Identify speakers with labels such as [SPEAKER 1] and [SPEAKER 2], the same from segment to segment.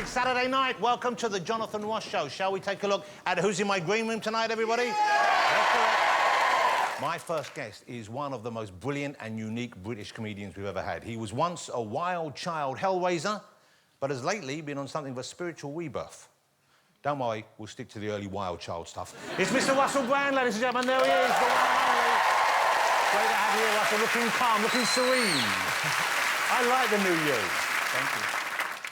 [SPEAKER 1] Saturday night. Welcome to the Jonathan Ross Show. Shall we take a look at who's in my green room tonight, everybody? Yeah. My first guest is one of the most brilliant and unique British comedians we've ever had. He was once a wild child hellraiser, but has lately been on something of a spiritual rebirth. Don't worry, we'll stick to the early wild child stuff. It's Mr. Russell Brand, ladies and gentlemen. There he is, the one and only. Great to have you here, Russell. Looking calm, looking serene. I like the new you. Thank you.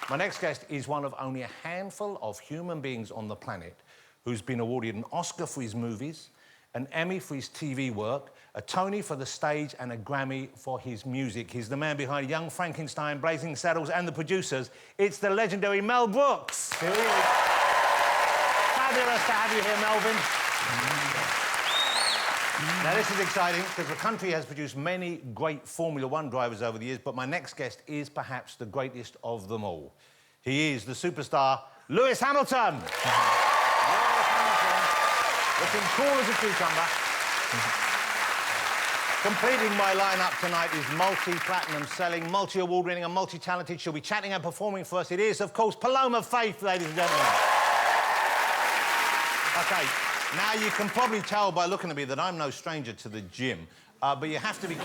[SPEAKER 1] My next guest is one of only a handful of human beings on the planet who's been awarded an Oscar for his movies, an Emmy for his TV work, a Tony for the stage, and a Grammy for his music. He's the man behind Young Frankenstein, Blazing Saddles, and the producers. It's the legendary Mel Brooks. Here he is. Fabulous to have you here, Melvin. Now, this is exciting because the country has produced many great Formula One drivers over the years, but my next guest is perhaps the greatest of them all. He is the superstar, Lewis Hamilton. Lewis Hamilton, looking cool as a cucumber. Completing my lineup tonight is multi-platinum selling, multi-award winning and multi-talented. She'll be chatting and performing for us. It is, of course, Paloma Faith, ladies and gentlemen. OK, now you can probably tell by looking at me that I'm no stranger to the gym, but you have to be...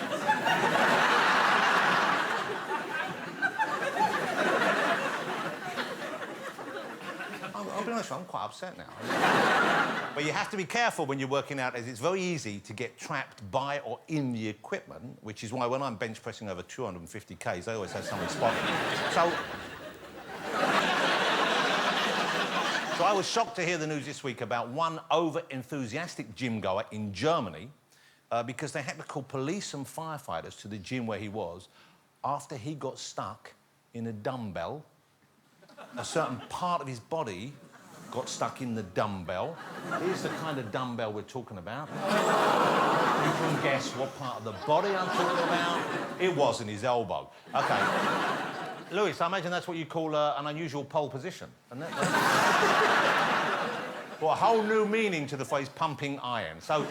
[SPEAKER 1] I'll be honest, I'm quite upset now. But you have to be careful when you're working out, as it's very easy to get trapped by or in the equipment, which is why when I'm bench pressing over 250 Ks, I always have someone spotting me. So I was shocked to hear the news this week about one over-enthusiastic gym goer in Germany because they had to call police and firefighters to the gym where he was after he got stuck in a dumbbell. A certain part of his body got stuck in the dumbbell. Here's the kind of dumbbell we're talking about. You can guess what part of the body I'm talking about. It wasn't his elbow. OK. Lewis, I imagine that's what you call an unusual pole position, isn't it? Well, a whole new meaning to the phrase pumping iron. So...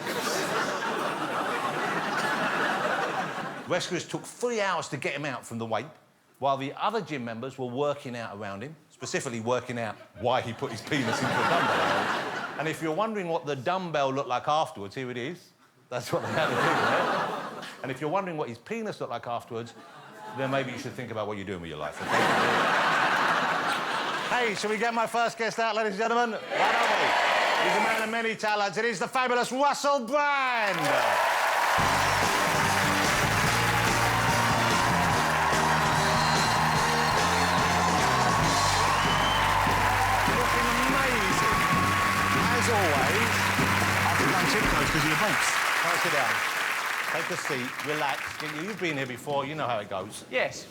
[SPEAKER 1] rescuers took 3 hours to get him out from the weight, while the other gym members were working out around him, specifically working out why he put his penis into a dumbbell. And if you're wondering what the dumbbell looked like afterwards, here it is. That's what they had to do, right? And if you're wondering what his penis looked like afterwards, then maybe you should think about what you're doing with your life, OK? Hey, shall we get my first guest out, ladies and gentlemen? Why don't we? He's a man of many talents. It is the fabulous Russell Brand. Looking amazing. As always, I've done tiptoes because of your bumps. Come sit down. Take a seat, relax. You've been here before, you know how it goes.
[SPEAKER 2] Yes.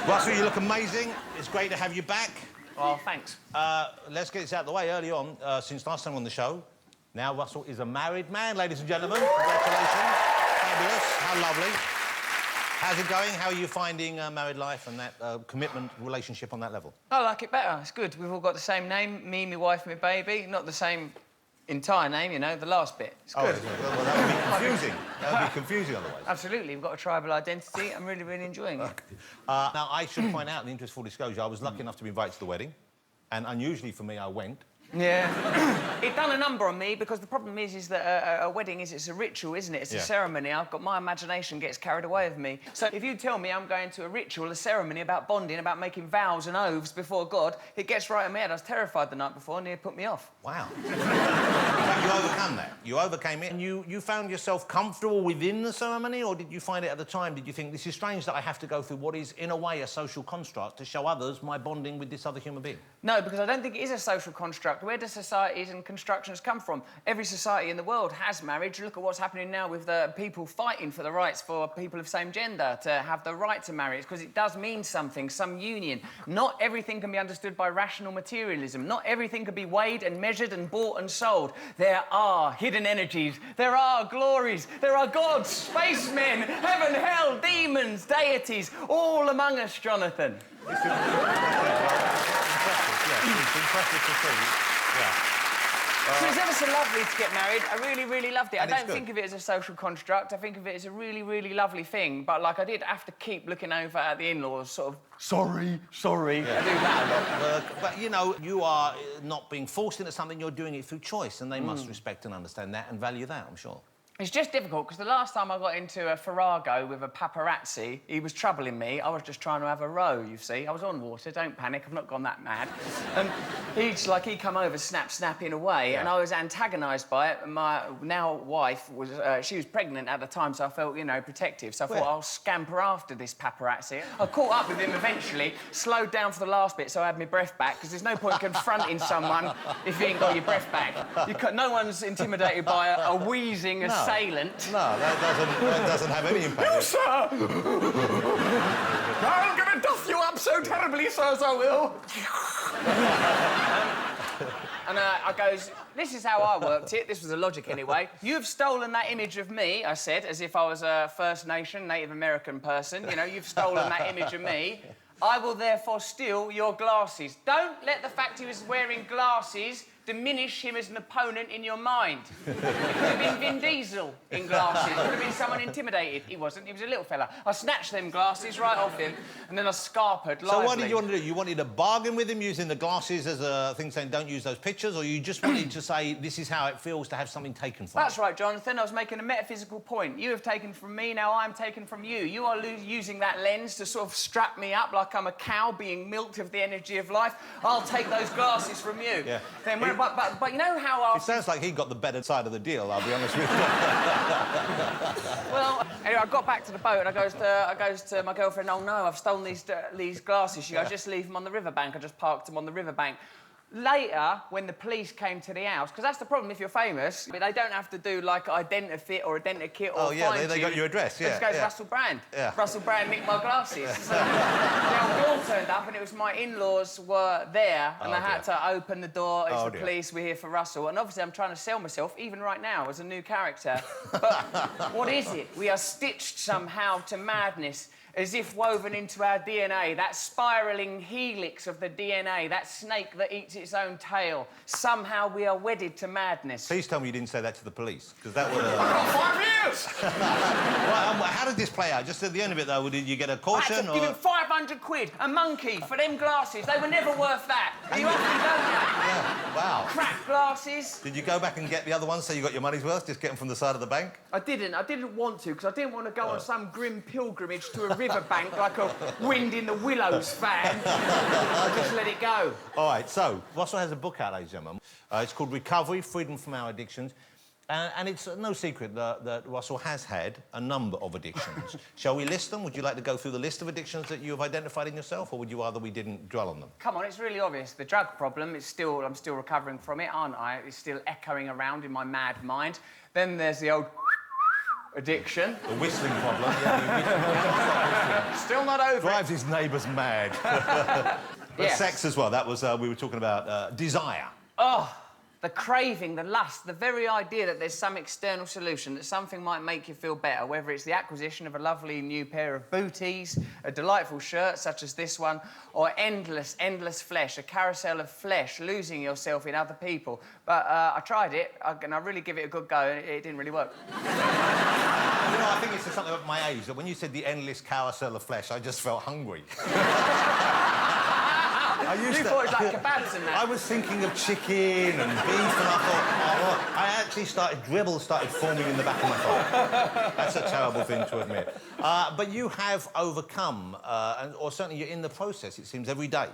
[SPEAKER 1] Russell, you look amazing. It's great to have you back.
[SPEAKER 2] Oh, thanks.
[SPEAKER 1] Let's get this out of the way early on. Since last time on the show, now Russell is a married man, ladies and gentlemen. Congratulations. Fabulous. How lovely. How's it going? How are you finding married life and that commitment relationship on that level?
[SPEAKER 2] I like it better. It's good. We've all got the same name, me, my wife, my baby. Not the same entire name, you know, the last bit. It's good.
[SPEAKER 1] Well, that would be confusing. That would be confusing otherwise.
[SPEAKER 2] Absolutely. We've got a tribal identity. I'm really, really enjoying it.
[SPEAKER 1] Now, I should point out, in the interest of full disclosure, I was lucky enough to be invited to the wedding, and unusually for me, I went.
[SPEAKER 2] Yeah. It done a number on me because the problem is that a wedding it's a ritual, isn't it? It's a ceremony. I've got my imagination gets carried away with me. So if you tell me I'm going to a ritual, a ceremony about bonding, about making vows and oaths before God, it gets right in my head. I was terrified the night before and it put me off.
[SPEAKER 1] Wow. But you overcome that. You overcame it and you found yourself comfortable within the ceremony, or did you find it at the time? Did you think, this is strange that I have to go through what is, in a way, a social construct to show others my bonding with this other human being?
[SPEAKER 2] No, because I don't think it is a social construct. Where do societies and constructions come from? Every society in the world has marriage. Look at what's happening now with people fighting for the rights for people of same gender to have the right to marry. It's because it does mean something, some union. Not everything can be understood by rational materialism. Not everything can be weighed and measured and bought and sold. There are hidden energies. There are glories. There are gods, spacemen, heaven, hell, demons, deities, all among us, Jonathan.
[SPEAKER 1] It's impressive to see. Yeah.
[SPEAKER 2] So it's ever so lovely to get married. I really, really loved it.
[SPEAKER 1] And
[SPEAKER 2] I don't think of it as a social construct. I think of it as a really, really lovely thing. But, like, I did have to keep looking over at the in-laws, sort of, sorry.
[SPEAKER 1] Yeah.
[SPEAKER 2] I do that a lot.
[SPEAKER 1] But, you know, you are not being forced into something, you're doing it through choice, and they must respect and understand that and value that, I'm sure.
[SPEAKER 2] It's just difficult, because the last time I got into a farrago with a paparazzi, he was troubling me. I was just trying to have a row, you see. I was on water, don't panic, I've not gone that mad. And he come over, snapping away, and I was antagonised by it. My now wife was, she was pregnant at the time, so I felt, you know, protective. So I thought, I'll scamper after this paparazzi. I caught up with him eventually, slowed down for the last bit so I had my breath back, because there's no point confronting someone if you ain't got your breath back. No one's intimidated by a wheezing assailant.
[SPEAKER 1] No, that doesn't have any impact.
[SPEAKER 2] You, sir! I'm going to duff you up so terribly, sirs, I will. And I goes, this is how I worked it. This was the logic anyway. You've stolen that image of me, I said, as if I was a First Nation, Native American person. You know, you've stolen that image of me. I will therefore steal your glasses. Don't let the fact he was wearing glasses diminish him as an opponent in your mind. It could have been Vin Diesel in glasses. It could have been someone intimidated. He wasn't. He was a little fella. I snatched them glasses right off him, and then I scarpered lively.
[SPEAKER 1] So what did you want to do? You wanted to bargain with him using the glasses as a thing saying don't use those pictures, or you just wanted to say this is how it feels to have something taken from you?
[SPEAKER 2] That's right, Jonathan. I was making a metaphysical point. You have taken from me, now I'm taken from you. You are using that lens to sort of strap me up like I'm a cow being milked of the energy of life. I'll take those glasses from you.
[SPEAKER 1] Yeah.
[SPEAKER 2] Then but you know how
[SPEAKER 1] It sounds like he got the better side of the deal, I'll be honest with you.
[SPEAKER 2] Well, anyway, I got back to the boat and I goes to my girlfriend, oh no, I've stolen these glasses. She goes, just leave them on the riverbank. I just parked them on the riverbank. Later, when the police came to the house, because that's the problem if you're famous, they don't have to do like identifit or identikit or
[SPEAKER 1] they got your address,
[SPEAKER 2] They just go, Russell Brand.
[SPEAKER 1] Yeah.
[SPEAKER 2] Russell Brand nicked my glasses. So the old girl turned up and it was my in-laws were there and I had to open the door. It's the police, we're here for Russell. And obviously I'm trying to sell myself, even right now, as a new character. But what is it? We are stitched somehow to madness, as if woven into our DNA, that spiralling helix of the DNA, that snake that eats its own tail. Somehow we are wedded to madness.
[SPEAKER 1] Please tell me you didn't say that to the police, because that would...
[SPEAKER 2] I got 5 years!
[SPEAKER 1] Well, how did this play out? Just at the end of it, though, did you get a caution,
[SPEAKER 2] I had to give him 500 quid, a monkey, for them glasses. They were never worth that. You have to, don't you?
[SPEAKER 1] Yeah, wow.
[SPEAKER 2] Crap glasses.
[SPEAKER 1] Did you go back and get the other ones so you got your money's worth? Just get them from the side of the bank?
[SPEAKER 2] I didn't want to, because I didn't want to go on some grim pilgrimage to a riverbank like a Wind in the Willows fan. I just let it go.
[SPEAKER 1] All right, so Russell has a book out, ladies and gentlemen. It's called Recovery, Freedom from Our Addictions. And it's no secret that Russell has had a number of addictions. Shall we list them? Would you like to go through the list of addictions that you have identified in yourself, or would you rather we didn't dwell on them?
[SPEAKER 2] Come on, it's really obvious. The drug problem is still... I'm still recovering from it, aren't I? It's still echoing around in my mad mind. Then there's the old... addiction.
[SPEAKER 1] The whistling problem, yeah.
[SPEAKER 2] Still not over.
[SPEAKER 1] Drives his neighbours mad. But
[SPEAKER 2] yes.
[SPEAKER 1] Sex as well. That was, we were talking about desire.
[SPEAKER 2] Oh, the craving, the lust, the very idea that there's some external solution, that something might make you feel better, whether it's the acquisition of a lovely new pair of booties, a delightful shirt such as this one, or endless, endless flesh, a carousel of flesh, losing yourself in other people. But I tried it, and I really give it a good go, and it didn't really work.
[SPEAKER 1] You know, I think it's something about my age, that when you said the endless carousel of flesh, I just felt hungry.
[SPEAKER 2] You thought it was like kebabs and that.
[SPEAKER 1] I was thinking of chicken and beef, and I thought, oh, I actually dribble started forming in the back of my throat. That's a terrible thing to admit. But you have overcome, or certainly you're in the process, it seems, every day,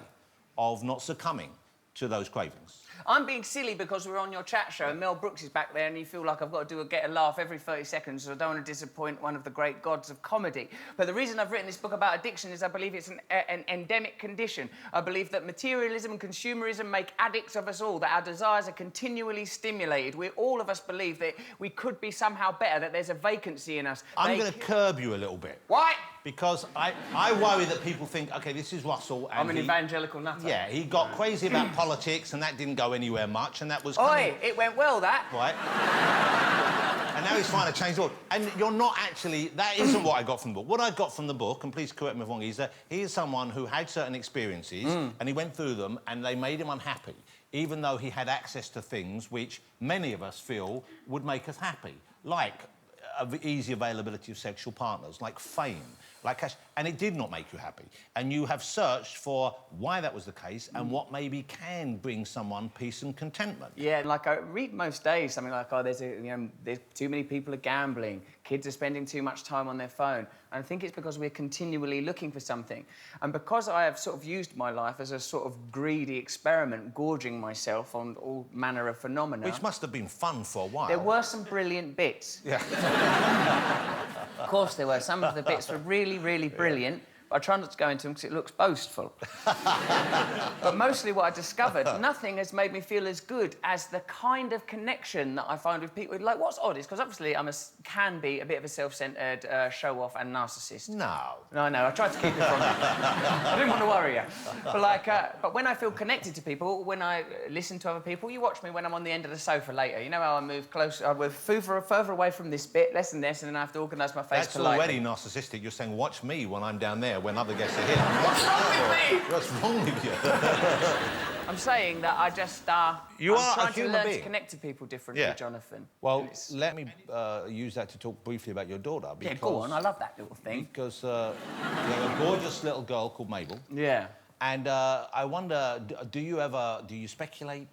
[SPEAKER 1] of not succumbing to those cravings.
[SPEAKER 2] I'm being silly because we're on your chat show and Mel Brooks is back there and you feel like I've got to get a laugh every 30 seconds, so I don't want to disappoint one of the great gods of comedy. But the reason I've written this book about addiction is I believe it's an endemic condition. I believe that materialism and consumerism make addicts of us all, that our desires are continually stimulated. All of us believe that we could be somehow better, that there's a vacancy in us.
[SPEAKER 1] I'm going to curb you a little bit.
[SPEAKER 2] Why?
[SPEAKER 1] Because I worry that people think, OK, this is Russell... and
[SPEAKER 2] I'm an evangelical nutter.
[SPEAKER 1] Yeah, he got crazy about politics and that didn't go anywhere much, and that was...
[SPEAKER 2] Oi, it went well, that.
[SPEAKER 1] Right. And now he's trying to change the world. And you're not actually... That isn't what I got from the book. What I got from the book, and please correct me if I'm wrong, is that he is someone who had certain experiences and he went through them and they made him unhappy. even though he had access to things which many of us feel would make us happy, like easy availability of sexual partners, like fame, like cash, and it did not make you happy. And you have searched for why that was the case and what maybe can bring someone peace and contentment.
[SPEAKER 2] Yeah, like I read most days something like, oh, there's too many people are gambling, kids are spending too much time on their phone. And I think it's because we're continually looking for something. And because I have sort of used my life as a sort of greedy experiment, gorging myself on all manner of phenomena.
[SPEAKER 1] Which must have been fun for a while.
[SPEAKER 2] There were some brilliant bits.
[SPEAKER 1] Yeah.
[SPEAKER 2] Of course there were. Some of the bits were really, really brilliant. I try not to go into them because it looks boastful. But mostly what I discovered, nothing has made me feel as good as the kind of connection that I find with people. Like, what's odd is, because obviously can be a bit of a self-centred show-off and narcissist.
[SPEAKER 1] No.
[SPEAKER 2] No, I know. I tried to keep it from you. I didn't want to worry you. But, like, but when I feel connected to people, when I listen to other people, you watch me when I'm on the end of the sofa later. You know how I move closer, I move further away from this bit, less and less, and then I have to organise my face politely.
[SPEAKER 1] That's already narcissistic. You're saying, watch me when I'm down there, when other guests are here.
[SPEAKER 2] What's wrong with me?
[SPEAKER 1] What's wrong with you?
[SPEAKER 2] I'm saying that I just, I'm trying to learn to connect to people differently, Jonathan.
[SPEAKER 1] Well, let me use that to talk briefly about your daughter. Because,
[SPEAKER 2] yeah, go on. I love that little thing.
[SPEAKER 1] Because you have a gorgeous little girl called Mabel.
[SPEAKER 2] Yeah.
[SPEAKER 1] And I wonder, do you speculate?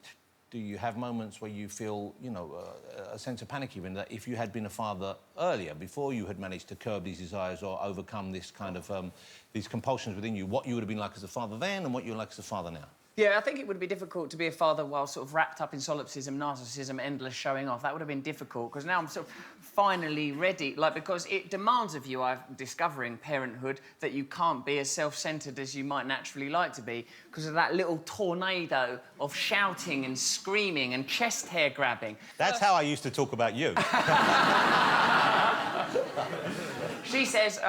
[SPEAKER 1] Do you have moments where you feel, you know, a sense of panic even, that if you had been a father earlier, before you had managed to curb these desires or overcome this kind of, these compulsions within you, what you would have been like as a father then and what you're like as a father now?
[SPEAKER 2] Yeah, I think it would be difficult to be a father while sort of wrapped up in solipsism, narcissism, endless showing off. That would have been difficult, because now I'm sort of finally ready, like, because it demands of you, I'm discovering parenthood, that you can't be as self-centred as you might naturally like to be, because of that little tornado of shouting and screaming and chest hair grabbing.
[SPEAKER 1] That's how I used to talk about you.
[SPEAKER 2] She says,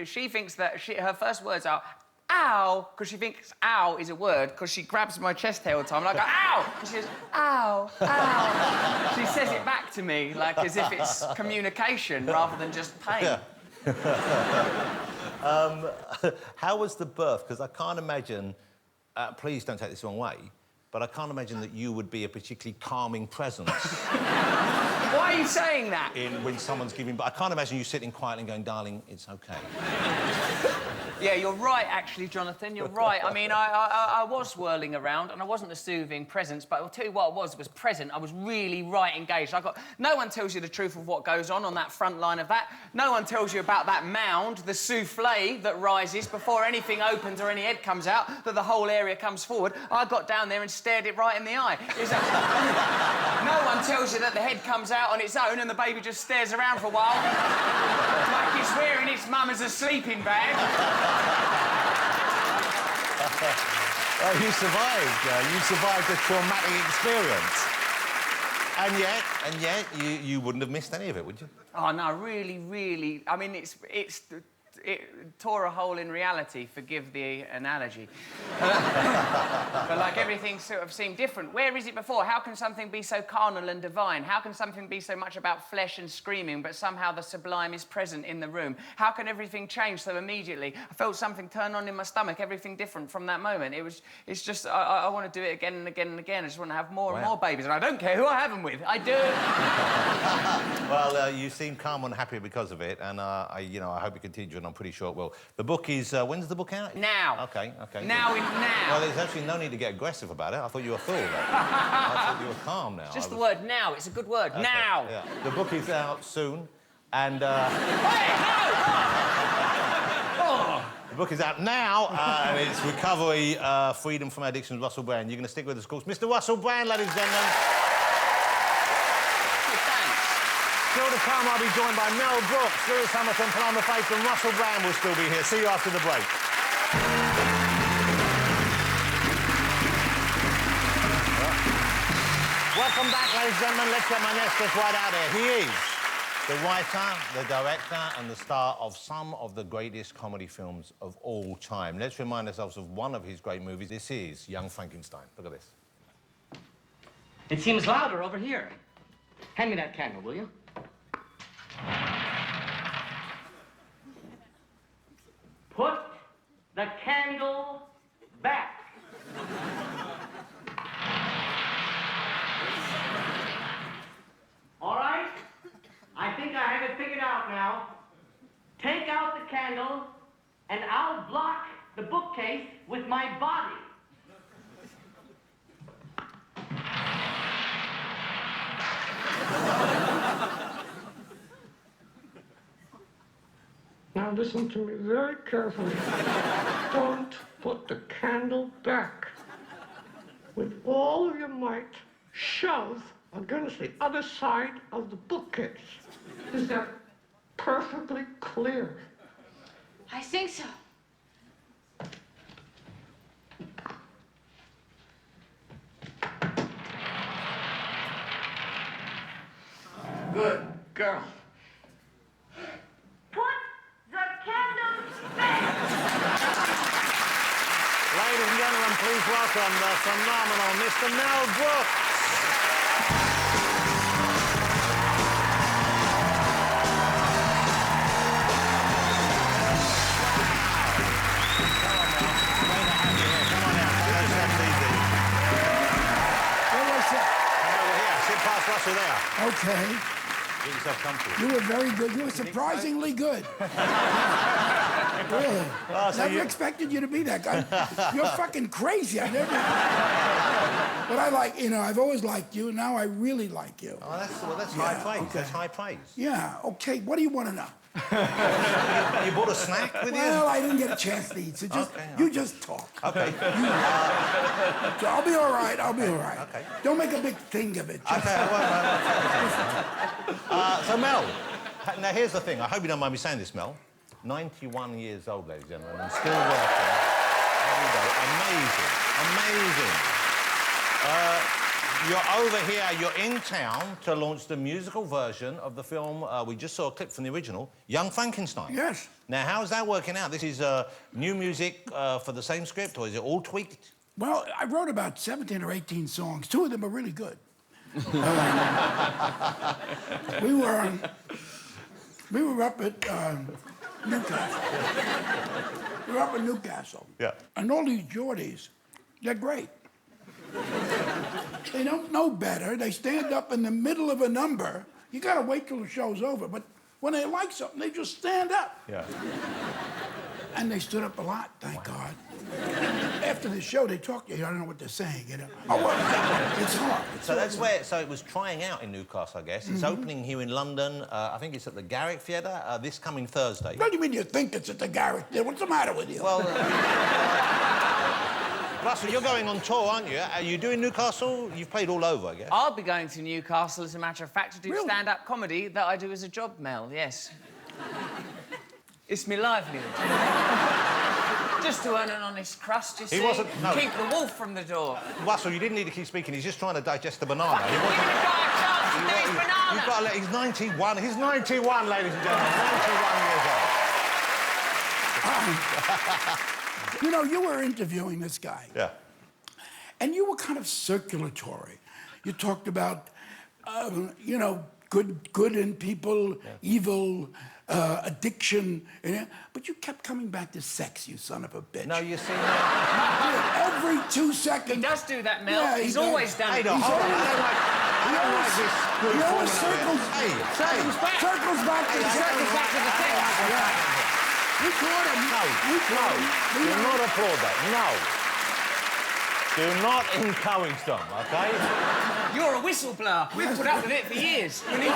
[SPEAKER 2] she thinks that her first words are, ow, because she thinks ow is a word, because she grabs my chest hair all the time. Like, ow! And she says, ow, ow. She says it back to me, like, as if it's communication rather than just pain.
[SPEAKER 1] Yeah. How was the birth? Because I can't imagine, please don't take this the wrong way, but I can't imagine that you would be a particularly calming presence.
[SPEAKER 2] Why are you saying that?
[SPEAKER 1] When someone's giving... But I can't imagine you sitting quietly and going, darling, it's OK.
[SPEAKER 2] Yeah, you're right, actually, Jonathan, you're right. I mean, I was whirling around, and I wasn't a soothing presence, but I'll tell you what I was present. I was really right engaged. No one tells you the truth of what goes on that front line of that. No one tells you about that mound, the souffle that rises before anything opens or any head comes out, that the whole area comes forward. I got down there and stared it right in the eye. No one tells you that the head comes out on its own and the baby just stares around for a while, like it's wearing its mum as a sleeping bag.
[SPEAKER 1] Well, you survived a traumatic experience. And yet, you wouldn't have missed any of it, would you?
[SPEAKER 2] Oh, no, really, really... I mean, it tore a hole in reality, forgive the analogy. But, like, everything sort of seemed different. Where is it before? How can something be so carnal and divine? How can something be so much about flesh and screaming, but somehow the sublime is present in the room? How can everything change so immediately? I felt something turn on in my stomach, everything different from that moment. It's just, I want to do it again and again and again. I just want to have more and more babies, and I don't care who I have them with. I do.
[SPEAKER 1] Well, you seem calm and happy because of it, and I hope you continue, and I'm pretty sure it will. The book is... when's the book out?
[SPEAKER 2] Now.
[SPEAKER 1] OK.
[SPEAKER 2] Now.
[SPEAKER 1] Well, there's actually no need to get aggressive about it. I thought you were full of it. I thought you were calm now.
[SPEAKER 2] Just the word now. It's a good word. Okay. Now.
[SPEAKER 1] Yeah. The book is out soon, and...
[SPEAKER 2] Hey, no! Oh.
[SPEAKER 1] The book is out now, and it's Recovery, Freedom from Addiction, Russell Brand. You're going to stick with us, of course. Mr. Russell Brand, ladies and gentlemen. Still to come, I'll be joined by Mel Brooks, Lewis Hamilton, Paloma Faith, and Russell Brand will still be here. See you after the break. Welcome back, ladies and gentlemen. Let's get my next guest right out here. He is the writer, the director, and the star of some of the greatest comedy films of all time. Let's remind ourselves of one of his great movies. This is Young Frankenstein. Look at this.
[SPEAKER 3] It seems louder over here. Hand me that candle, will you? Put the candle back. candle, and I'll block the bookcase with my body. Now listen to me very carefully. Don't put the candle back. With all of your might, shove against the other side of the bookcase. Is that perfectly clear?
[SPEAKER 4] I think so.
[SPEAKER 3] Good girl.
[SPEAKER 4] Put the candles back.
[SPEAKER 1] Ladies and gentlemen, please welcome the phenomenal Mr. Mel Brooks. Come on out. That's easy.
[SPEAKER 5] What was that?
[SPEAKER 1] Come over here. Sit past Russell there.
[SPEAKER 5] Okay.
[SPEAKER 1] Get yourself comfortable.
[SPEAKER 5] You were very good. You were surprisingly good. Really.
[SPEAKER 1] Oh, so
[SPEAKER 5] Never
[SPEAKER 1] you-
[SPEAKER 5] expected you to be that guy. You're fucking crazy. I never. But I like, I've always liked you. Now I really like you.
[SPEAKER 1] Oh, that's high praise.
[SPEAKER 5] okay.
[SPEAKER 1] That's high praise.
[SPEAKER 5] Yeah, okay. What do you want to know?
[SPEAKER 1] You bought a snack with you?
[SPEAKER 5] Well, I didn't get a chance to eat, so you just talk.
[SPEAKER 1] Okay.
[SPEAKER 5] So I'll be all right. I'll be all right.
[SPEAKER 1] Okay.
[SPEAKER 5] Don't make a big thing of it. Just-
[SPEAKER 1] Okay, I won't. So, Mel, now here's the thing. I hope you don't mind me saying this, Mel. 91 years old, ladies and gentlemen, and still working every day. Amazing. Amazing. You're over here, you're in town to launch the musical version of the film, we just saw a clip from the original, Young Frankenstein.
[SPEAKER 5] Yes.
[SPEAKER 1] Now, how's that working out? This is new music for the same script, or is it all tweaked?
[SPEAKER 5] Well, I wrote about 17 or 18 songs. 2 of them are really good. We were up at Newcastle. We were up at Newcastle.
[SPEAKER 1] Yeah.
[SPEAKER 5] And all these Geordies, they're great. They don't know better. They stand up in the middle of a number. You gotta wait till the show's over. But when they like something, they just stand up.
[SPEAKER 1] Yeah.
[SPEAKER 5] And they stood up a lot, thank God. After the show, they talk to you. I don't know what they're saying, Oh, well, it's hard.
[SPEAKER 1] So that's where, so it was trying out in Newcastle, I guess. It's opening here in London. I think it's at the Garrick Theatre this coming Thursday.
[SPEAKER 5] What do you mean you think it's at the Garrick? What's the matter with you?
[SPEAKER 1] Well, Russell, you're going on tour, aren't you? Are you doing Newcastle? You've played all over, I guess.
[SPEAKER 2] I'll be going to Newcastle, as a matter of fact, to do
[SPEAKER 5] Really?
[SPEAKER 2] stand-up comedy that I do as a job, Mel, yes. It's me livelihood. Just to earn an honest crust, you see.
[SPEAKER 1] No.
[SPEAKER 2] Keep the wolf from the door.
[SPEAKER 1] Russell, you didn't need to keep speaking. He's just trying to digest the banana. He
[SPEAKER 2] Give
[SPEAKER 1] wasn't...
[SPEAKER 2] him a chance to do his banana.
[SPEAKER 1] You've got to let... He's 91. He's 91, ladies and gentlemen. 91 years old.
[SPEAKER 5] You were interviewing this guy.
[SPEAKER 1] Yeah.
[SPEAKER 5] And you were kind of circulatory. You talked about, good in people, evil, addiction, but you kept coming back to sex, you son of a bitch.
[SPEAKER 1] No, you see...
[SPEAKER 5] Every 2 seconds.
[SPEAKER 2] He does do that, Mel.
[SPEAKER 5] Yeah, he
[SPEAKER 2] He's
[SPEAKER 5] does.
[SPEAKER 2] always done
[SPEAKER 1] Hey,
[SPEAKER 2] it.
[SPEAKER 1] no, hold on. I don't like this good
[SPEAKER 5] He always
[SPEAKER 1] formula.
[SPEAKER 5] circles,
[SPEAKER 1] Hey,
[SPEAKER 5] circles back to the
[SPEAKER 2] Circles back to the thing.
[SPEAKER 5] We caught him.
[SPEAKER 1] No,
[SPEAKER 5] We caught him.
[SPEAKER 1] do not applaud that. No. Do not encourage them, OK?
[SPEAKER 2] You're a whistleblower. We've put up with it for years. We need to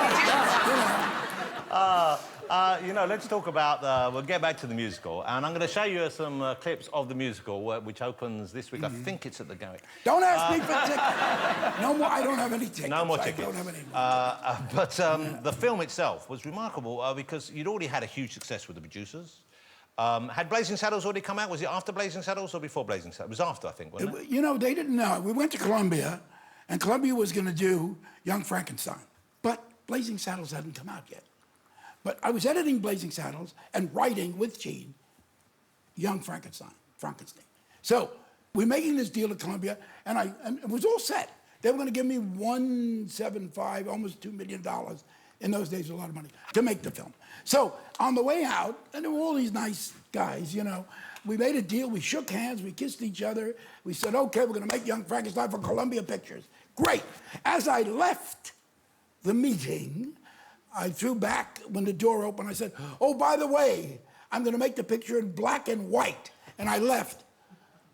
[SPEAKER 1] let's talk about... we'll get back to the musical, and I'm going to show you some clips of the musical, which opens this week. I think it's at the Garrick.
[SPEAKER 5] Don't ask me for tickets. No more. I don't have any tickets.
[SPEAKER 1] No more
[SPEAKER 5] I
[SPEAKER 1] tickets.
[SPEAKER 5] don't have any.
[SPEAKER 1] But the film itself was remarkable because you'd already had a huge success with the producers. Had Blazing Saddles already come out? Was it after Blazing Saddles or before Blazing Saddles? It was after, I think, wasn't it?
[SPEAKER 5] They didn't know. We went to Columbia, and Columbia was going to do Young Frankenstein. But Blazing Saddles hadn't come out yet. But I was editing Blazing Saddles and writing with Gene Young Frankenstein. So we're making this deal at Columbia, and it was all set. They were going to give me $1.75, almost $2 million. In those days, a lot of money to make the film. So on the way out, and there were all these nice guys, we made a deal. We shook hands. We kissed each other. We said, okay, we're going to make Young Frankenstein for Columbia Pictures. Great. As I left the meeting, I threw back when the door opened. I said, oh, by the way, I'm going to make the picture in black and white. And I left.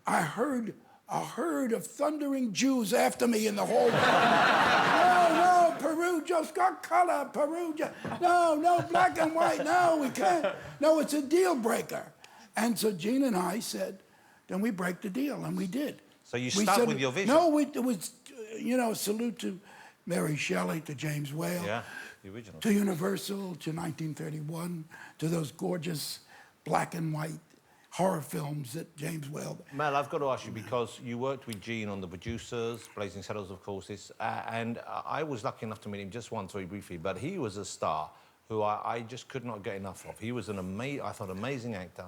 [SPEAKER 5] I heard a herd of thundering Jews after me in the hallway. No, Peru just got color. Peru just... No, black and white. No, we can't. No, it's a deal breaker. And so Gene and I said, then we break the deal, and we did.
[SPEAKER 1] So you stuck with your vision?
[SPEAKER 5] No, it was, a salute to Mary Shelley, to James Whale.
[SPEAKER 1] Yeah, the original.
[SPEAKER 5] To Universal, to 1931, to those gorgeous black and white horror films that James Whale...
[SPEAKER 1] Mel, I've got to ask you, because you worked with Gene on The Producers, Blazing Saddles, of course, and I was lucky enough to meet him just once, very briefly, but he was a star who I just could not get enough of. He was an amazing actor,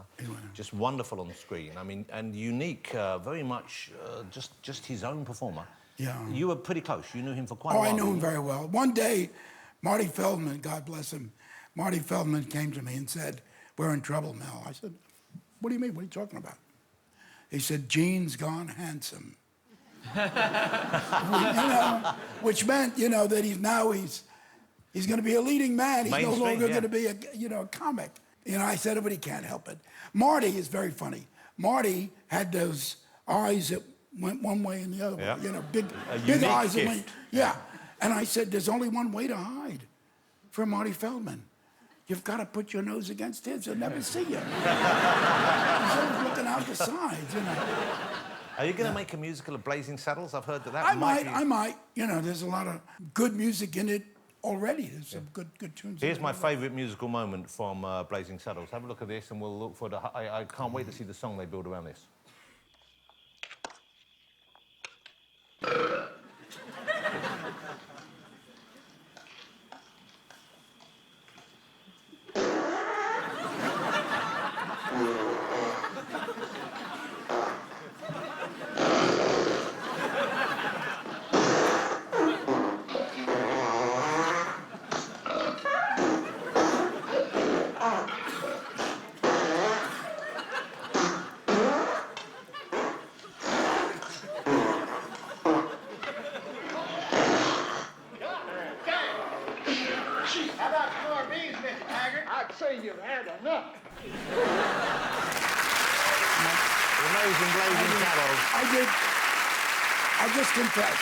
[SPEAKER 1] just wonderful on screen. I mean, and unique, very much just his own performer.
[SPEAKER 5] Yeah.
[SPEAKER 1] You were pretty close. You knew him for quite a while.
[SPEAKER 5] I knew him very well. One day, Marty Feldman, God bless him, Marty Feldman came to me and said, "We're in trouble, Mel." I said, "What do you mean? What are you talking about?" He said, "Gene's gone handsome." Which meant, that he's going to be a leading man. He's no longer going to be a comic. I said, but he can't help it. Marty is very funny. Marty had those eyes that went one way and the other way. Big eyes that went. Yeah. And I said, there's only one way to hide from Marty Feldman. You've got to put your nose against his. He'll never see you. He's always looking out the sides,
[SPEAKER 1] Are you going to make a musical of Blazing Saddles? I've heard that
[SPEAKER 5] I might. There's a lot of good music in it already. There's some good tunes.
[SPEAKER 1] Here's my favourite musical moment from Blazing Saddles. Have a look at this, and we'll look for the... I can't wait to see the song they build around this.
[SPEAKER 6] How about corned beans, Mr. Taggart? I'd say you've had enough.
[SPEAKER 1] Amazing Blazing Saddles.
[SPEAKER 5] I just confess.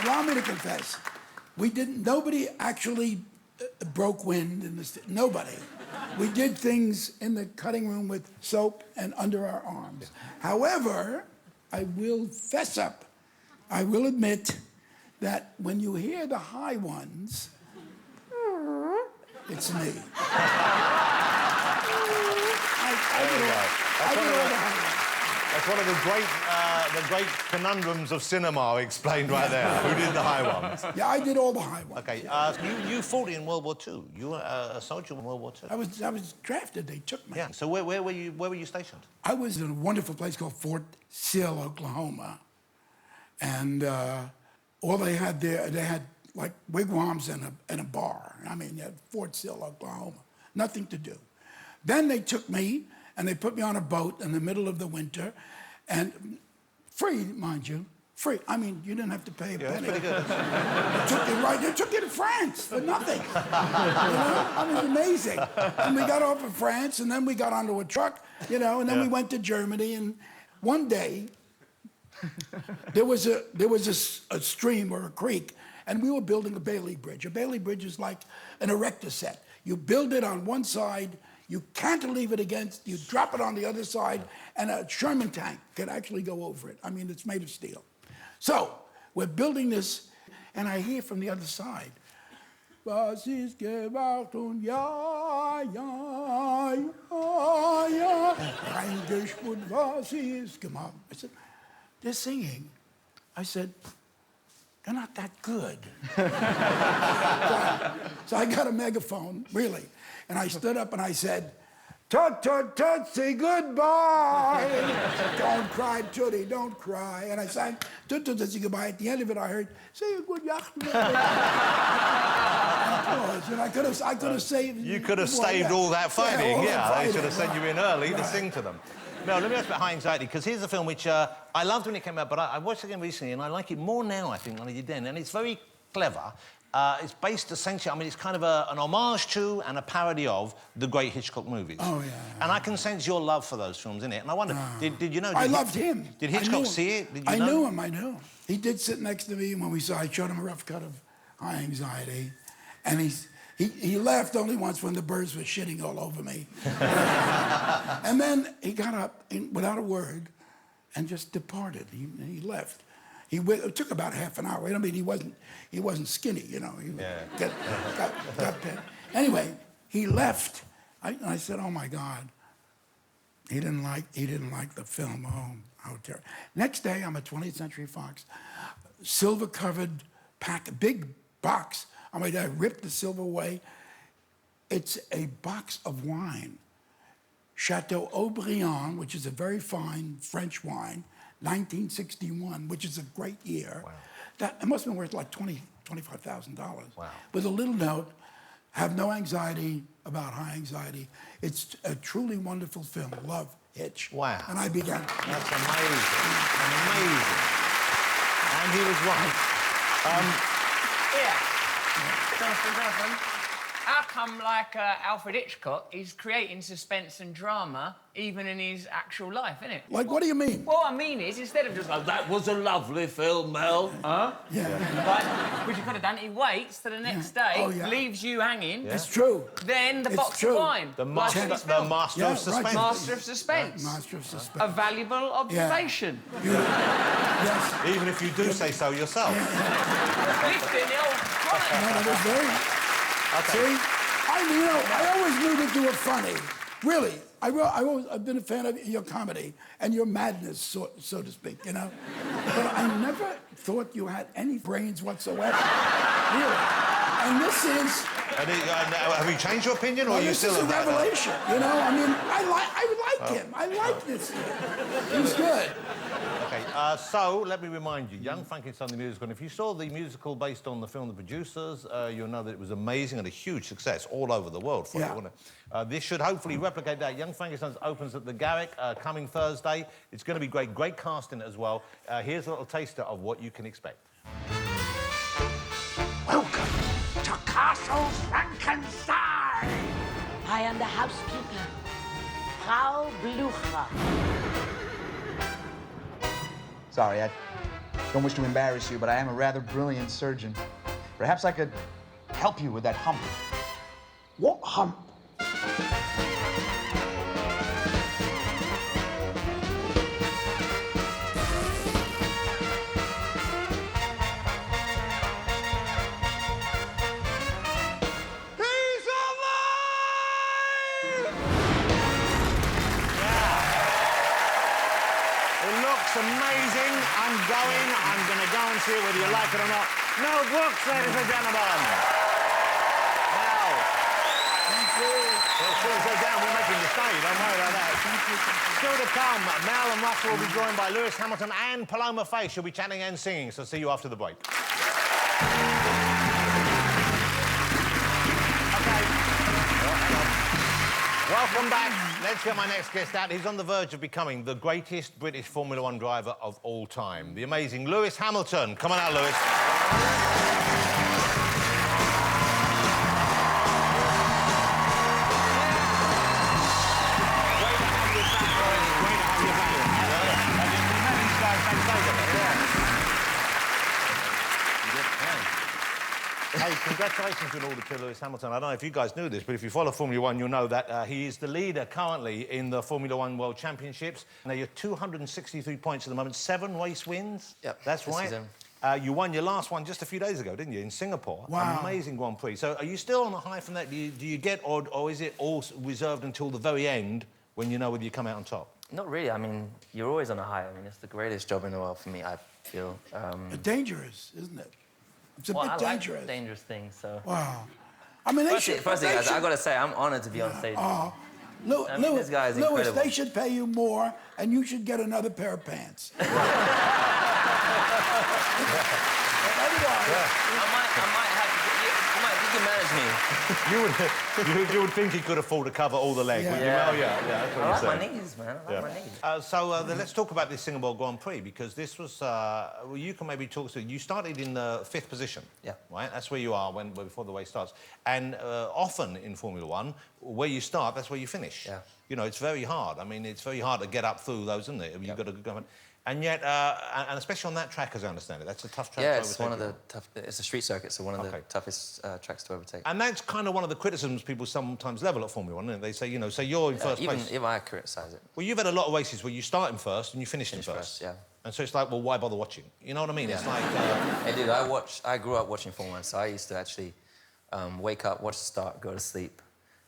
[SPEAKER 5] Allow me to confess. Nobody actually broke wind in this. Nobody. We did things in the cutting room with soap and under our arms. However, I will fess up. I will admit that when you hear the high ones, it's me.
[SPEAKER 1] That's one of the great conundrums of cinema explained right there. Who did the high ones?
[SPEAKER 5] Yeah, I did all the high ones.
[SPEAKER 1] Okay, you fought in World War II. You were a soldier in World War II.
[SPEAKER 5] I was drafted. They took me.
[SPEAKER 1] Yeah. So where were you stationed?
[SPEAKER 5] I was in a wonderful place called Fort Sill, Oklahoma, and all they had there, they had like wigwams and a bar. I mean, at Fort Sill, Oklahoma. Nothing to do. Then they took me and they put me on a boat in the middle of the winter, and free, mind you, free. I mean, you didn't have to pay a penny.
[SPEAKER 1] That's pretty good.
[SPEAKER 5] They took you to France for nothing. I mean, amazing. And we got off of France, and then we got onto a truck, and then we went to Germany. And one day, there was a stream or a creek, and we were building a Bailey Bridge. A Bailey Bridge is like an erector set. You build it on one side, you cantilever it against, you drop it on the other side, and a Sherman tank can actually go over it. I mean, it's made of steel. So, we're building this, and I hear from the other side, "Was ist gemacht und ja, ja, ja, ja, reingespült, was ist gemacht." I said, they're singing. I said, they're not that good. So I got a megaphone, really, and I stood up and I said, "Tut, tut, tut, say goodbye." "Don't cry, Tootie, don't cry." And I sang, "Tut, tut, tut, say goodbye." At the end of it, I heard, "Say a good yacht." And I could have saved...
[SPEAKER 1] You could have saved all that fighting, They should have sent you in early to sing to them. Mel, let me ask about High Anxiety, because here's a film which I loved when it came out, but I watched it again recently, and I like it more now, I think, than I did then. And it's very clever. It's based essentially, I mean, it's kind of an homage to and a parody of the great Hitchcock movies.
[SPEAKER 5] Oh, yeah.
[SPEAKER 1] And I can sense your love for those films in it. And I wonder, did you know...
[SPEAKER 5] I loved him.
[SPEAKER 1] Did
[SPEAKER 5] I knew
[SPEAKER 1] Hitchcock
[SPEAKER 5] him.
[SPEAKER 1] see it? Did you
[SPEAKER 5] I
[SPEAKER 1] know?
[SPEAKER 5] knew him, I knew him. He did sit next to me when we saw, I showed him a rough cut of High Anxiety. And he laughed only once when the birds were shitting all over me. And then he got up without a word and just departed. He left. It took about half an hour. I mean, he wasn't skinny, you know. He got bit. Anyway, he left. I said, "Oh my God." He didn't like the film. Oh, how terrible. Next day, I'm at 20th Century Fox, silver-covered big box. I mean, I ripped the silver away. It's a box of wine. Chateau Haut-Briand, which is a very fine French wine, 1961, which is a great year.
[SPEAKER 1] Wow.
[SPEAKER 5] It must have been worth like $25,000.
[SPEAKER 1] Wow.
[SPEAKER 5] With a little note, have no anxiety about High Anxiety. It's a truly wonderful film. Love Hitch.
[SPEAKER 1] Wow.
[SPEAKER 5] And I began.
[SPEAKER 1] That's amazing. Amazing. And he was right.
[SPEAKER 2] Jonathan, how come, like Alfred Hitchcock, he's creating suspense and drama even in his actual life, innit?
[SPEAKER 5] Like, what do you mean?
[SPEAKER 2] What I mean is, instead of just like, that was a lovely film, Mel, huh?
[SPEAKER 5] Yeah.
[SPEAKER 2] Like, which you could have done, he waits to the next day,
[SPEAKER 5] Oh, yeah.
[SPEAKER 2] leaves you hanging.
[SPEAKER 5] It's true.
[SPEAKER 2] Then the
[SPEAKER 5] It's
[SPEAKER 2] box
[SPEAKER 5] true.
[SPEAKER 2] of wine.
[SPEAKER 1] The
[SPEAKER 2] like
[SPEAKER 1] master,
[SPEAKER 2] in his
[SPEAKER 1] the
[SPEAKER 2] film.
[SPEAKER 1] master
[SPEAKER 5] Yeah,
[SPEAKER 1] of suspense.
[SPEAKER 5] right.
[SPEAKER 2] Master of suspense.
[SPEAKER 5] Master of Suspense.
[SPEAKER 2] A valuable observation.
[SPEAKER 5] Yes.
[SPEAKER 1] Even if you do say so yourself.
[SPEAKER 2] Lifting the old client.
[SPEAKER 5] No, that was very... See? I always knew that you were funny. Really. I've been a fan of your comedy and your madness, so to speak, you know? But I never thought you had any brains whatsoever. Really. And this is...
[SPEAKER 1] Have you changed your opinion, or are you
[SPEAKER 5] this
[SPEAKER 1] still
[SPEAKER 5] is a
[SPEAKER 1] of that?
[SPEAKER 5] revelation, you know? I mean, I like him. I like this kid. He's good.
[SPEAKER 1] Okay, so let me remind you, Young Frankenstein the musical, and if you saw the musical based on the film The Producers, you'll know that it was amazing and a huge success all over the world for it, wasn't it? This should hopefully replicate that. Young Frankenstein opens at the Garrick coming Thursday. It's going to be great, great casting as well. Here's a little taster of what you can expect.
[SPEAKER 3] Welcome to Castle Frankenstein.
[SPEAKER 7] I am the housekeeper, Frau Blucher.
[SPEAKER 8] Sorry, I don't wish to embarrass you, but I am a rather brilliant surgeon. Perhaps I could help you with that hump.
[SPEAKER 3] What hump?
[SPEAKER 1] He's alive! It looks amazing. I'm going to go and see it whether you like it or not. Mel Brooks, ladies and gentlemen. Now,
[SPEAKER 5] Thank you.
[SPEAKER 1] as soon as they're down, we're making you stay. Don't worry about that. Still to come, Mel and Russell will be joined by Lewis Hamilton and Paloma Faith. She'll be chatting and singing, so see you after the break. Welcome back. Let's get my next guest out. He's on the verge of becoming the greatest British Formula One driver of all time. The amazing Lewis Hamilton. Come on out, Lewis. Hey, congratulations in order to Lewis Hamilton. I don't know if you guys knew this, but if you follow Formula One, you'll know that he is the leader currently in the Formula One World Championships. Now, you're 263 points at the moment, 7 race wins.
[SPEAKER 9] Yep,
[SPEAKER 1] that's
[SPEAKER 9] this
[SPEAKER 1] right.
[SPEAKER 9] season.
[SPEAKER 1] You won your last one just a few days ago, didn't you, in Singapore?
[SPEAKER 5] Wow.
[SPEAKER 1] Amazing Grand Prix. So are you still on a high from that? Do you get, or is it all reserved until the very end when you know whether you come out on top?
[SPEAKER 9] Not really. I mean, you're always on a high. I mean, it's the greatest job in the world for me, I feel.
[SPEAKER 5] Dangerous, isn't it? It's a
[SPEAKER 9] Well,
[SPEAKER 5] bit
[SPEAKER 9] I
[SPEAKER 5] dangerous.
[SPEAKER 9] like dangerous things, so...
[SPEAKER 5] Wow. I mean,
[SPEAKER 9] Firstly, guys, I gotta say, I'm honored to be on stage.
[SPEAKER 5] I mean,
[SPEAKER 9] this guy is
[SPEAKER 5] Lewis,
[SPEAKER 9] incredible.
[SPEAKER 5] they should pay you more, and you should get another pair of pants. But otherwise,
[SPEAKER 9] I might have to... You can manage me.
[SPEAKER 1] you would think he could afford to cover all the leg,
[SPEAKER 5] Yeah.
[SPEAKER 1] wouldn't you?
[SPEAKER 9] Yeah.
[SPEAKER 1] Oh, yeah, that's what
[SPEAKER 9] I
[SPEAKER 1] you're
[SPEAKER 9] like
[SPEAKER 1] saying.
[SPEAKER 9] my knees, man. I like my knees.
[SPEAKER 1] Then let's talk about this Singapore Grand Prix, because this was, well, you can maybe talk to, you started in the 5th position.
[SPEAKER 9] Yeah.
[SPEAKER 1] Right? That's where you are before the race starts. And often in Formula One, where you start, that's where you finish.
[SPEAKER 9] Yeah.
[SPEAKER 1] You know, it's very hard. I mean, it's very hard to get up through those, isn't it? You've got to go. And yet, and especially on that track, as I understand it, that's a tough track
[SPEAKER 9] Yeah,
[SPEAKER 1] to
[SPEAKER 9] it's
[SPEAKER 1] overtake
[SPEAKER 9] one of the
[SPEAKER 1] people.
[SPEAKER 9] tough. It's a street circuit, so one of
[SPEAKER 1] Okay.
[SPEAKER 9] the toughest tracks to overtake.
[SPEAKER 1] And that's kind of one of the criticisms people sometimes level at Formula One, isn't it? They say, you know, so you're in first place.
[SPEAKER 9] Even I criticise it.
[SPEAKER 1] Well, you've had a lot of races where you start in first and you finish in
[SPEAKER 9] Finish
[SPEAKER 1] first.
[SPEAKER 9] first, yeah.
[SPEAKER 1] And so it's like, well, why bother watching? You know what I mean?
[SPEAKER 9] Yeah.
[SPEAKER 1] It's like...
[SPEAKER 9] Hey, dude, I grew up watching Formula One, so I used to actually wake up, watch the start, go to sleep,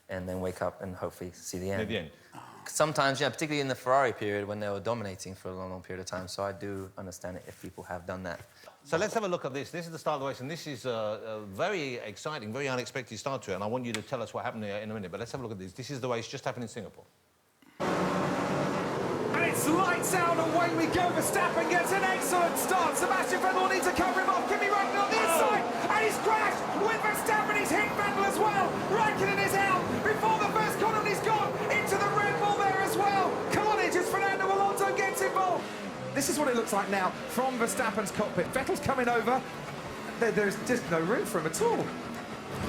[SPEAKER 9] and then wake up and hopefully see the end.
[SPEAKER 1] At the end.
[SPEAKER 9] Sometimes, yeah, particularly in the Ferrari period when they were dominating for a long, long period of time. So I do understand it if people have done that.
[SPEAKER 1] So let's have a look at this. This is the start of the race, and this is a very exciting, very unexpected start to it, and I want you to tell us what happened here in a minute, but let's have a look at this. This is the race just happened in Singapore.
[SPEAKER 10] And it's lights out, away we go. Verstappen gets an excellent start. Sebastian Vettel will need to cover him off. Kimi Räikkönen on the inside, and he's crashed with Verstappen. He's hit Vettel as well. Räikkönen is out before the first corner, and he's gone into the Red Bull there as well. Carnage as Fernando Alonso gets involved. This is what it looks like now from Verstappen's cockpit. Vettel's coming over. There's just no room for him at all.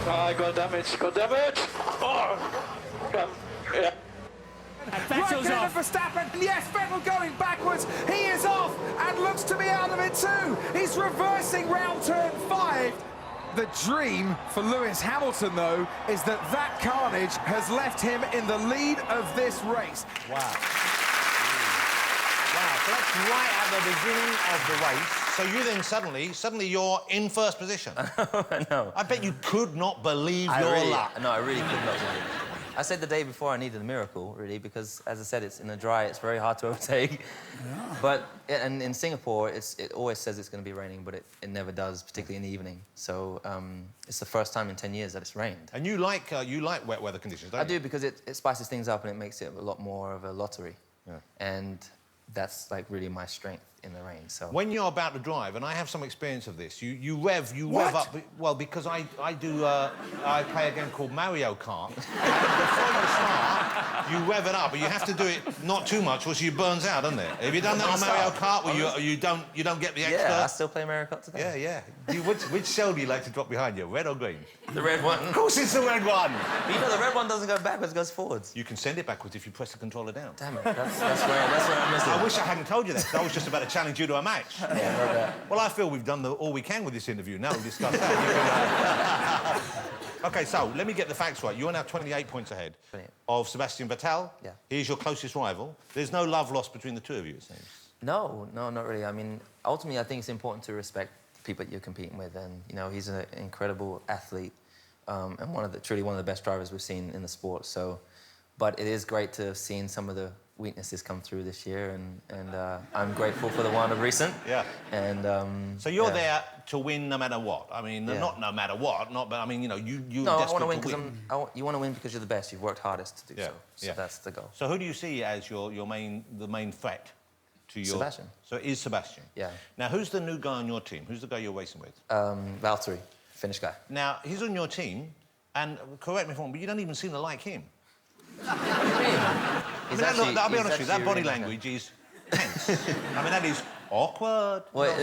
[SPEAKER 6] Got damage, got damage. Oh. Yeah.
[SPEAKER 10] Räikkönen and Verstappen. Yes, Vettel going backwards. He is off and looks to be out of it too. He's reversing round turn 5. The dream for Lewis Hamilton, though, is that carnage has left him in the lead of this race.
[SPEAKER 1] Wow. Wow, so that's right at the beginning of the race. So you then suddenly you're in first position.
[SPEAKER 9] No.
[SPEAKER 1] I bet you could not believe your luck.
[SPEAKER 9] No, I really could not believe it. I said the day before I needed a miracle, really, because, as I said, it's in the dry, it's very hard to overtake. Yeah. But in Singapore, it always says it's going to be raining, but it never does, particularly in the evening. So it's the first time in 10 years that it's rained.
[SPEAKER 1] And you like wet weather conditions, don't you?
[SPEAKER 9] I do, because it spices things up and it makes it a lot more of a lottery.
[SPEAKER 1] Yeah.
[SPEAKER 9] And that's, like, really my strength in the rain, so...
[SPEAKER 1] When you're about to drive, and I have some experience of this, you rev up... Well, because I play a game called Mario Kart. Before you start, you rev it up, but you have to do it not too much, or else you burns out, doesn't it? Have you done that on Mario Kart, where you don't get the extra...
[SPEAKER 9] Yeah, I still play Mario Kart today.
[SPEAKER 1] Yeah. Which cell do you like to drop behind you, red or green?
[SPEAKER 9] The red one.
[SPEAKER 1] Of course it's the red one!
[SPEAKER 9] But you know, the red one doesn't go backwards, it goes forwards.
[SPEAKER 1] You can send it backwards if you press the controller down.
[SPEAKER 9] Damn it, that's where I missed it.
[SPEAKER 1] I wish I hadn't told you that, 'cause I was just about to challenge you to a match.
[SPEAKER 9] Yeah, heard that.
[SPEAKER 1] Well, I feel we've done all we can with this interview. Now we've discussed that. OK, so let me get the facts right. You're now 28 points ahead of Sebastian Vettel.
[SPEAKER 9] Yeah.
[SPEAKER 1] He's your closest rival. There's no love lost between the two of you, it seems.
[SPEAKER 9] No, not really. I mean, ultimately, I think it's important to respect the people that you're competing with. And, you know, he's an incredible athlete and truly one of the best drivers we've seen in the sport. So, but it is great to have seen some of the weaknesses come through this year, and I'm grateful for the one of recent.
[SPEAKER 1] Yeah.
[SPEAKER 9] And
[SPEAKER 1] so you're there to win no matter what. I mean, not no matter what, but I mean, you know, you.
[SPEAKER 9] No, I want to win because you want to win because you're the best. You've worked hardest to do so. So that's the goal.
[SPEAKER 1] So who do you see as the main threat to your?
[SPEAKER 9] Sebastian.
[SPEAKER 1] So it is Sebastian.
[SPEAKER 9] Yeah.
[SPEAKER 1] Now, who's the new guy on your team? Who's the guy you're racing with?
[SPEAKER 9] Valtteri, Finnish guy.
[SPEAKER 1] Now he's on your team, and correct me if I'm wrong, but you don't even seem to like him.
[SPEAKER 9] What do you mean?
[SPEAKER 1] I'll be honest with you, that body language is tense. I mean, that is awkward.
[SPEAKER 9] Well,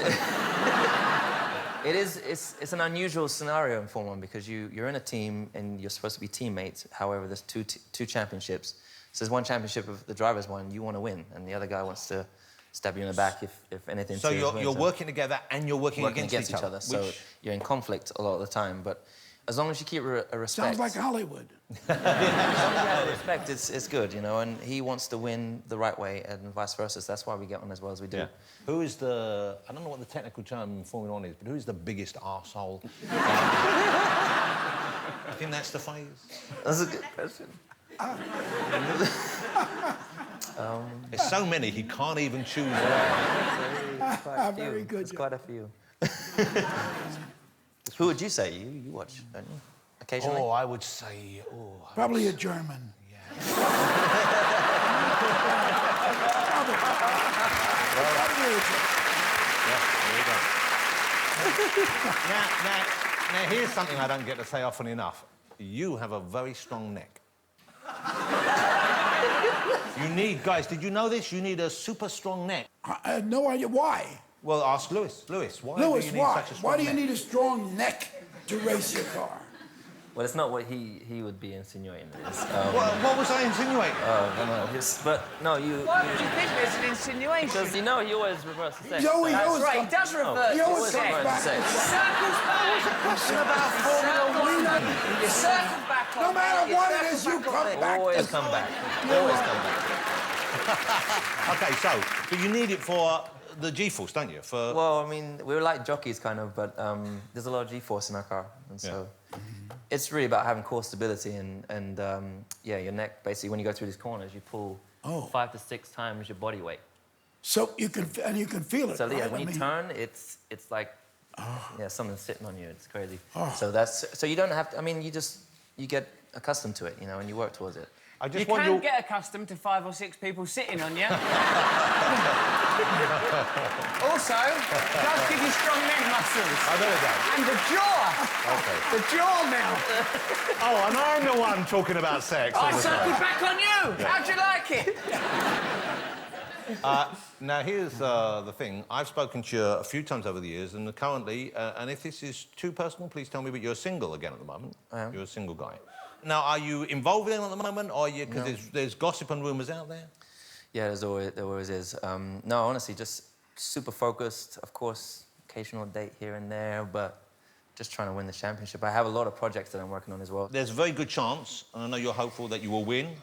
[SPEAKER 9] it's an unusual scenario in Formula One because you're in a team and you're supposed to be teammates. However, there's two championships. So there's one championship of the drivers won, you want to win, and the other guy wants to stab you in the back if anything.
[SPEAKER 1] So you're working together and you're working against each other.
[SPEAKER 9] So you're in conflict a lot of the time, but as long as you keep a respect...
[SPEAKER 5] Sounds like Hollywood.
[SPEAKER 9] As long as you have respect, it's good, you know, and he wants to win the right way and vice versa, so that's why we get on as well as we do.
[SPEAKER 1] Yeah. Who is I don't know what the technical term in Formula One is, but who is the biggest arsehole? I think that's the phrase.
[SPEAKER 9] That's a good question.
[SPEAKER 1] There's so many, he can't even choose one.
[SPEAKER 5] Very good.
[SPEAKER 9] There's quite a few. Who would you say? You watch, don't you? Occasionally?
[SPEAKER 1] Oh, I would say...
[SPEAKER 5] Probably a German.
[SPEAKER 1] Yeah. There you go. Now, here's something I don't get to say often enough. you have a very strong neck. You need, guys, did you know this? You need a super strong neck.
[SPEAKER 5] I had no idea why.
[SPEAKER 1] Well, ask Lewis. Lewis, why
[SPEAKER 5] Lewis,
[SPEAKER 1] do you need
[SPEAKER 5] why?
[SPEAKER 1] such a strong
[SPEAKER 5] Why do you
[SPEAKER 1] neck?
[SPEAKER 5] need a strong neck to race your car?
[SPEAKER 9] Well, it's not what he would be insinuating. It's,
[SPEAKER 1] What was I insinuating?
[SPEAKER 9] but no, you.
[SPEAKER 2] Why would you think there's an insinuation?
[SPEAKER 9] Because he always reverses sex.
[SPEAKER 5] He always
[SPEAKER 2] That's
[SPEAKER 5] goes
[SPEAKER 2] right, he
[SPEAKER 5] come-
[SPEAKER 2] does revert
[SPEAKER 5] he
[SPEAKER 2] to
[SPEAKER 5] always
[SPEAKER 2] sex.
[SPEAKER 5] comes back.
[SPEAKER 9] Sex.
[SPEAKER 2] Circles back.
[SPEAKER 5] It's a question about Formula One.
[SPEAKER 2] You circle back on
[SPEAKER 5] No matter
[SPEAKER 2] that,
[SPEAKER 5] what
[SPEAKER 2] you
[SPEAKER 5] it is,
[SPEAKER 2] circle
[SPEAKER 5] you
[SPEAKER 2] back on
[SPEAKER 5] come
[SPEAKER 2] it.
[SPEAKER 5] back.
[SPEAKER 9] Always come back. Always come back.
[SPEAKER 1] Okay, so, but you need it for the G-force, don't you? For
[SPEAKER 9] Well, I mean, we're like jockeys, kind of, but there's a lot of G-force in our car, and so it's really about having core stability and yeah, your neck. Basically, when you go through these corners, you pull 5 to 6 times your body weight.
[SPEAKER 5] So you can feel it.
[SPEAKER 9] So yeah,
[SPEAKER 5] right?
[SPEAKER 9] when
[SPEAKER 5] I
[SPEAKER 9] you
[SPEAKER 5] mean,
[SPEAKER 9] turn, it's like yeah, something's sitting on you. It's crazy. So you don't have to. I mean, you get accustomed to it, and you work towards it.
[SPEAKER 1] I
[SPEAKER 2] You
[SPEAKER 1] just want
[SPEAKER 2] can get accustomed to 5 or 6 people sitting on you. Also, it does give you strong neck muscles.
[SPEAKER 1] I know it does.
[SPEAKER 2] And the jaw.
[SPEAKER 1] Okay.
[SPEAKER 2] The jaw now.
[SPEAKER 1] Oh, and I'm the one talking about sex. all
[SPEAKER 2] I
[SPEAKER 1] the time.
[SPEAKER 2] circled back on you. How'd you like it?
[SPEAKER 1] Now, here's the thing. I've spoken to you a few times over the years, and currently, and if this is too personal, please tell me, but you're single again at the moment.
[SPEAKER 9] I am.
[SPEAKER 1] You're a single guy. Now, are you involved in it at the moment, or you? Because
[SPEAKER 9] No.
[SPEAKER 1] there's gossip and rumours out there.
[SPEAKER 9] Yeah, there always is. No, honestly, just super focused. Of course, occasional date here and there, but just trying to win the championship. I have a lot of projects that I'm working on as well.
[SPEAKER 1] There's a very good chance, and I know you're hopeful that you will win.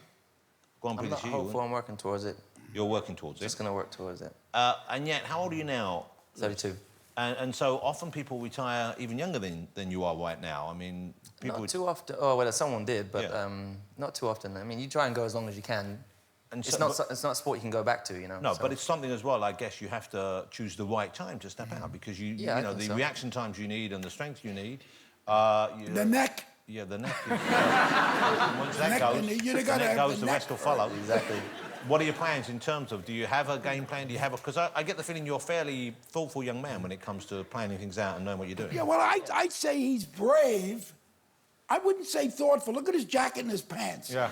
[SPEAKER 1] Go on,
[SPEAKER 9] I'm not
[SPEAKER 1] please.
[SPEAKER 9] hopeful. I'm working towards it.
[SPEAKER 1] You're working towards it.
[SPEAKER 9] Just gonna work towards it.
[SPEAKER 1] And yet, how old are you now?
[SPEAKER 9] 32.
[SPEAKER 1] And so often people retire even younger than you are right now. I mean, people.
[SPEAKER 9] Not too often. Oh, well, someone did, but
[SPEAKER 1] Yeah.
[SPEAKER 9] not too often. I mean, you try and go as long as you can.
[SPEAKER 1] And
[SPEAKER 9] It's
[SPEAKER 1] so-
[SPEAKER 9] not it's not a sport you can go back to,
[SPEAKER 1] No,
[SPEAKER 9] so.
[SPEAKER 1] but it's something as well. I guess you have to choose the right time to step out because
[SPEAKER 9] Yeah,
[SPEAKER 1] you
[SPEAKER 9] I
[SPEAKER 1] know
[SPEAKER 9] think
[SPEAKER 1] the
[SPEAKER 9] so.
[SPEAKER 1] reaction times you need and the strength you need.
[SPEAKER 5] the neck.
[SPEAKER 1] Yeah, the neck. Is, once that
[SPEAKER 5] Neck,
[SPEAKER 1] goes,
[SPEAKER 5] and you
[SPEAKER 1] the
[SPEAKER 5] gotta
[SPEAKER 1] neck
[SPEAKER 5] have
[SPEAKER 1] goes,
[SPEAKER 5] the
[SPEAKER 1] the
[SPEAKER 5] neck.
[SPEAKER 1] rest will follow.
[SPEAKER 9] Exactly.
[SPEAKER 1] What are your plans in terms of? Do you have a game plan? Do you have a? Because I get the feeling you're a fairly thoughtful young man when it comes to planning things out and knowing what you're doing.
[SPEAKER 5] Yeah, well, I'd say he's brave. I wouldn't say thoughtful. Look at his jacket and his pants.
[SPEAKER 1] Yeah.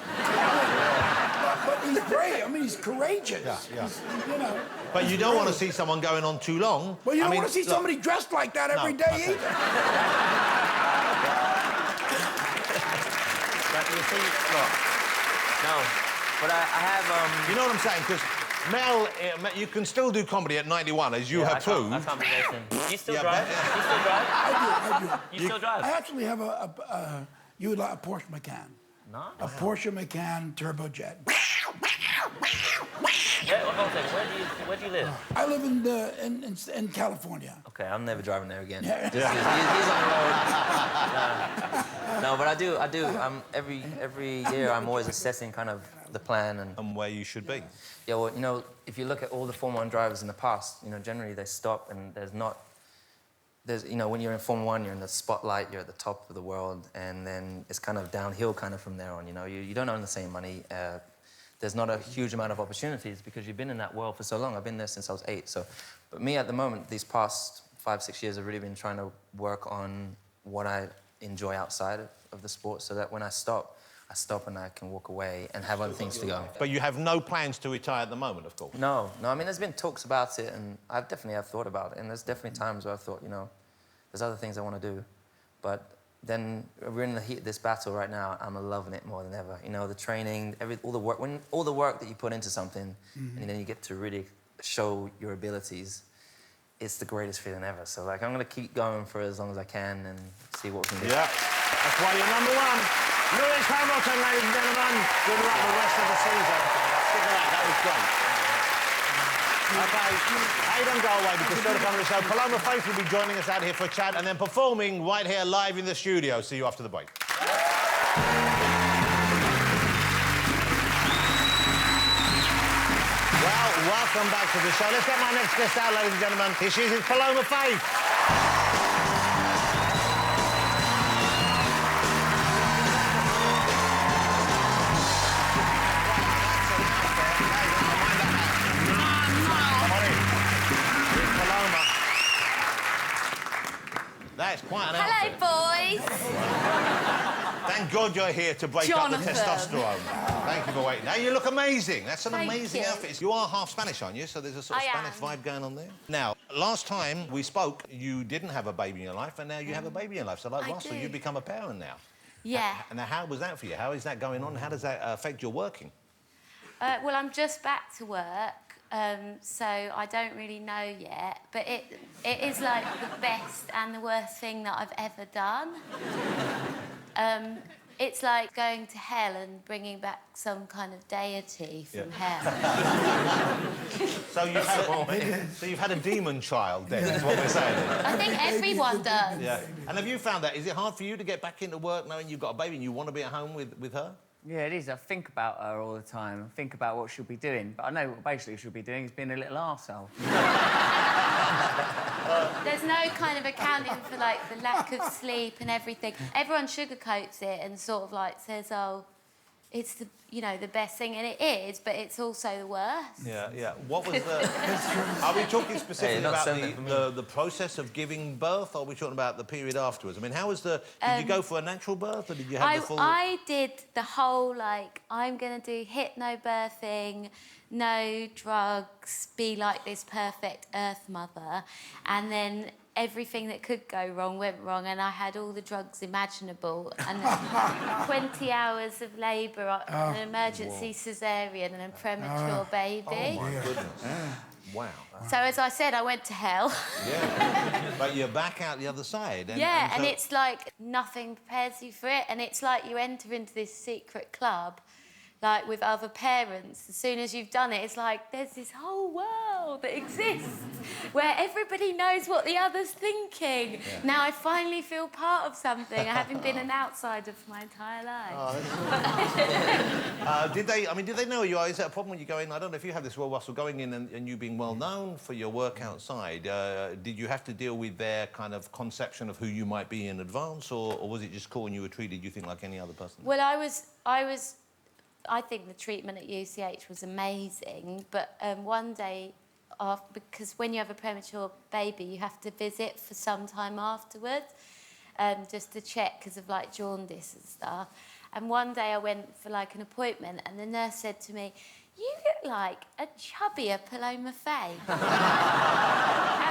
[SPEAKER 5] But he's brave. I mean, he's courageous.
[SPEAKER 1] Yeah.
[SPEAKER 5] He's, you know.
[SPEAKER 1] But you
[SPEAKER 5] he's
[SPEAKER 1] don't want to
[SPEAKER 5] brave.
[SPEAKER 1] see someone going on too long.
[SPEAKER 5] Well, you
[SPEAKER 1] I
[SPEAKER 5] don't
[SPEAKER 1] mean,
[SPEAKER 5] want to see
[SPEAKER 1] look,
[SPEAKER 5] somebody dressed like that every day
[SPEAKER 1] okay.
[SPEAKER 5] either.
[SPEAKER 9] But you see, look, no, but I have.
[SPEAKER 1] You know what I'm saying? Because Mel, you can still do comedy at 91, as you
[SPEAKER 9] Yeah,
[SPEAKER 1] have proved.
[SPEAKER 9] I can't be racing. You still
[SPEAKER 1] Yeah,
[SPEAKER 9] drive?
[SPEAKER 1] but-
[SPEAKER 9] You still drive?
[SPEAKER 5] I do.
[SPEAKER 9] You still drive?
[SPEAKER 5] I actually have a Porsche Macan.
[SPEAKER 9] No.
[SPEAKER 5] A Porsche Macan turbojet.
[SPEAKER 9] Hold on a second. Where do you live?
[SPEAKER 5] I live in California.
[SPEAKER 9] Okay, I'm never driving there again.
[SPEAKER 5] Yeah.
[SPEAKER 9] He's on the road. No, but I do. Every year, I'm always assessing kind of the plan
[SPEAKER 1] And where you should be.
[SPEAKER 9] Yeah, well, if you look at all the Formula 1 drivers in the past, generally they stop and there's when you're in Formula 1, you're in the spotlight, you're at the top of the world, and then it's kind of downhill kind of from there on. You don't earn the same money. There's not a huge amount of opportunities because you've been in that world for so long. I've been there since I was 8. So, but me at the moment, these past 5-6 years, I've really been trying to work on what I enjoy outside of the sport, so that when I stop and I can walk away and have other things to go.
[SPEAKER 1] But you have no plans to retire at the moment, of course.
[SPEAKER 9] No. I mean, there's been talks about it, and I definitely have thought about it. And there's definitely times where I've thought, there's other things I want to do. But then we're in the heat of this battle right now. I'm loving it more than ever. The training, all the work that you put into something, and then you get to really show your abilities. It's the greatest feeling ever. So, I'm going to keep going for as long as I can and see what we can do.
[SPEAKER 1] Yeah. That's why you're number one. Lewis Hamilton, ladies and gentlemen. Good luck the rest of the season. Look at that. That was great. Okay, hey, don't go away because still to come on the show. Paloma Faith will be joining us out here for a chat and then performing right here live in the studio. See you after the break. Well, welcome back to the show. Let's get my next guest out, ladies and gentlemen. Here she is, it's Paloma Faith. That's quite an outfit.
[SPEAKER 4] Hello, boys.
[SPEAKER 1] Thank God you're here to break up the testosterone. Thank you for waiting. Now, you look amazing. That's an amazing outfit. You are half Spanish, aren't you? So there's a sort of Spanish vibe going on there. Now, last time we spoke, you didn't have a baby in your life, and now you have a baby in your life. So, like Russell, you've become a parent now.
[SPEAKER 11] Yeah.
[SPEAKER 1] Now, how was that for you? How is that going on? How does that affect your working?
[SPEAKER 11] Well, I'm just back to work, so I don't really know yet. But it is like the best and the worst thing that I've ever done. It's like going to hell and bringing back some kind of deity from hell.
[SPEAKER 1] So you've had a demon child, then, is what we're saying.
[SPEAKER 11] I think everyone does.
[SPEAKER 1] Yeah. And have you found that? Is it hard for you to get back into work knowing you've got a baby and you want to be at home with her?
[SPEAKER 2] Yeah, it is. I think about her all the time. I think about what she'll be doing. But I know what basically she'll be doing is being a little arsehole.
[SPEAKER 11] There's no kind of accounting for, like, the lack of sleep and everything. Everyone sugarcoats it and sort of, like, says, oh, it's the, you know, the best thing, and it is, but it's also the worst.
[SPEAKER 1] Yeah, yeah. What was the... Are we talking specifically about the process of giving birth, or are we talking about the period afterwards? I mean, how was the... Did you go for a natural birth, or did you have the full...
[SPEAKER 11] I did the whole, like, I'm going to do hypnobirthing, no drugs, be like this perfect earth mother, and then everything that could go wrong went wrong, and I had all the drugs imaginable, and 20 hours of labour, an emergency caesarean and a premature baby.
[SPEAKER 1] Oh, my goodness. Wow.
[SPEAKER 11] So, as I said, I went to hell.
[SPEAKER 1] Yeah. But you're back out the other side.
[SPEAKER 11] And it's like nothing prepares you for it, and it's like you enter into this secret club, like with other parents. As soon as you've done it, it's like there's this whole world that exists where everybody knows what the other's thinking. Yeah. Now I finally feel part of something. I haven't been an outsider for my entire life.
[SPEAKER 1] Oh, did they know you are? Is that a problem when you go in? I don't know if you have this, well, Russell, going in and you being well known for your work outside. Did you have to deal with their kind of conception of who you might be in advance, or was it just cool and you were treated, you think, like any other person?
[SPEAKER 11] Well, I think the treatment at UCH was amazing, but one day, because when you have a premature baby, you have to visit for some time afterwards, just to check because of, like, jaundice and stuff. And one day I went for, like, an appointment, and the nurse said to me, "You look like a chubbier Paloma Faye." And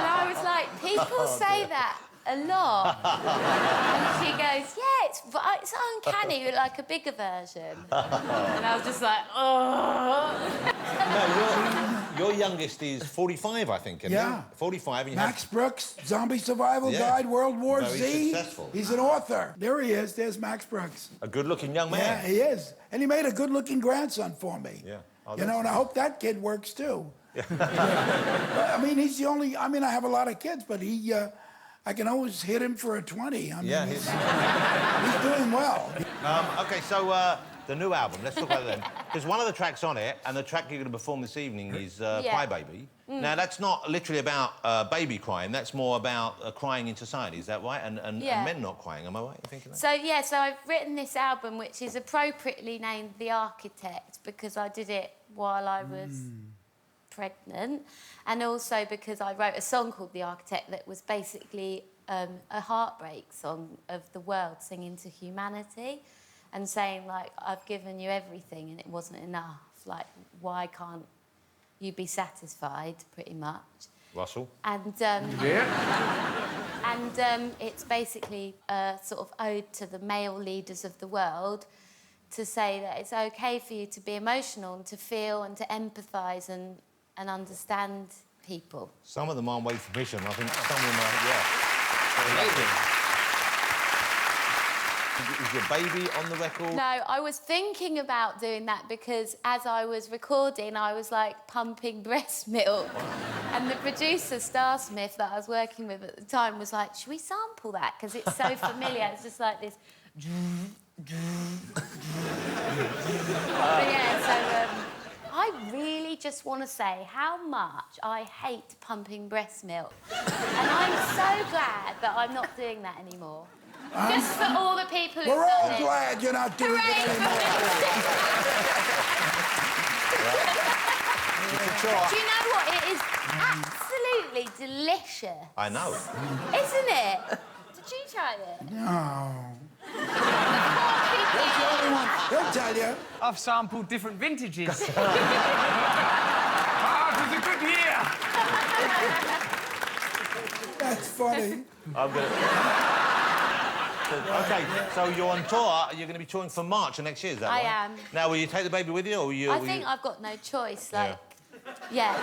[SPEAKER 11] I was like, people say that a lot. And she goes, "Yeah, it's uncanny, but like a bigger version." And I was just like, oh.
[SPEAKER 1] No, your youngest is 45, I think, isn't he? 45. And
[SPEAKER 5] Max Brooks, Zombie Survival Guide, World War Z.
[SPEAKER 1] Very successful.
[SPEAKER 5] He's an author. There he is. There's Max Brooks.
[SPEAKER 1] A good-looking young man.
[SPEAKER 5] Yeah, he is. And he made a good-looking grandson for me.
[SPEAKER 1] Yeah. Oh,
[SPEAKER 5] you know, and I hope that kid works, too. I mean, he's the only... I mean, I have a lot of kids, but he... I can always hit him for a 20. I mean, he's doing well.
[SPEAKER 1] OK, so the new album, let's talk about that then. There's one of the tracks on it, and the track you're going to perform this evening is Cry Baby. Now, that's not literally about baby crying. That's more about crying in society, is that right? And men not crying, am I right in thinking that?
[SPEAKER 11] So, yeah, so I've written this album, which is appropriately named The Architect, because I did it while I was... pregnant, and also because I wrote a song called The Architect that was basically a heartbreak song of the world singing to humanity and saying, like, I've given you everything and it wasn't enough. Like, why can't you be satisfied, pretty much?
[SPEAKER 1] Russell?
[SPEAKER 11] And, it's basically a sort of ode to the male leaders of the world to say that it's OK for you to be emotional and to feel and to empathise and understand people.
[SPEAKER 1] Some of them aren't waiting for permission. I think some of them are, Is your baby on the record?
[SPEAKER 11] No, I was thinking about doing that because as I was recording, I was, like, pumping breast milk. And the producer, Star Smith, that I was working with at the time, was like, should we sample that? Because it's so familiar. It's just like this... But yeah, so... I really just want to say how much I hate pumping breast milk. And I'm so glad that I'm not doing that anymore. Just for all the people who've
[SPEAKER 5] We're
[SPEAKER 11] done
[SPEAKER 5] all
[SPEAKER 11] it.
[SPEAKER 5] glad you're not doing it anymore.
[SPEAKER 11] Do you know what? It is absolutely delicious.
[SPEAKER 1] I know.
[SPEAKER 11] Isn't it? Did you try it?
[SPEAKER 5] No.
[SPEAKER 11] The poor people
[SPEAKER 5] He'll tell you.
[SPEAKER 2] I've sampled different vintages.
[SPEAKER 10] It was a good year.
[SPEAKER 5] That's funny.
[SPEAKER 1] I'm gonna... Okay, so you're on tour. You're going to be touring for March of next year, is that
[SPEAKER 11] I
[SPEAKER 1] right?
[SPEAKER 11] am.
[SPEAKER 1] Now, will you take the baby with you, or will you...
[SPEAKER 11] I think I've got no choice. Like, yeah.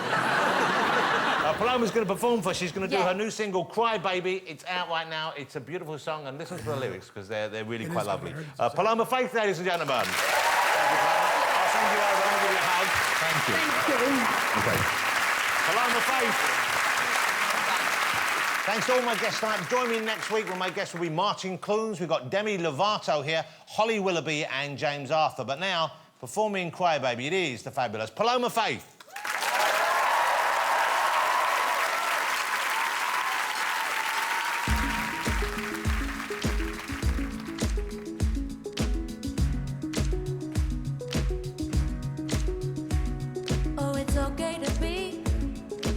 [SPEAKER 1] Paloma's going to perform for us. She's going to do
[SPEAKER 11] Yeah.
[SPEAKER 1] her new single, Cry Baby. It's out right now. It's a beautiful song, and listen to the lyrics, because they're really quite lovely. Paloma Faith, ladies and gentlemen. Thank you, Paloma. I'll send you over. I'm going to give you a hug. Thank you. Okay. Paloma Faith. Thanks to all my guests tonight. Join me next week when my guests will be Martin Clunes. We've got Demi Lovato here, Holly Willoughby and James Arthur. But now, performing Cry Baby, it is the fabulous Paloma Faith.
[SPEAKER 11] Oh, it's okay to be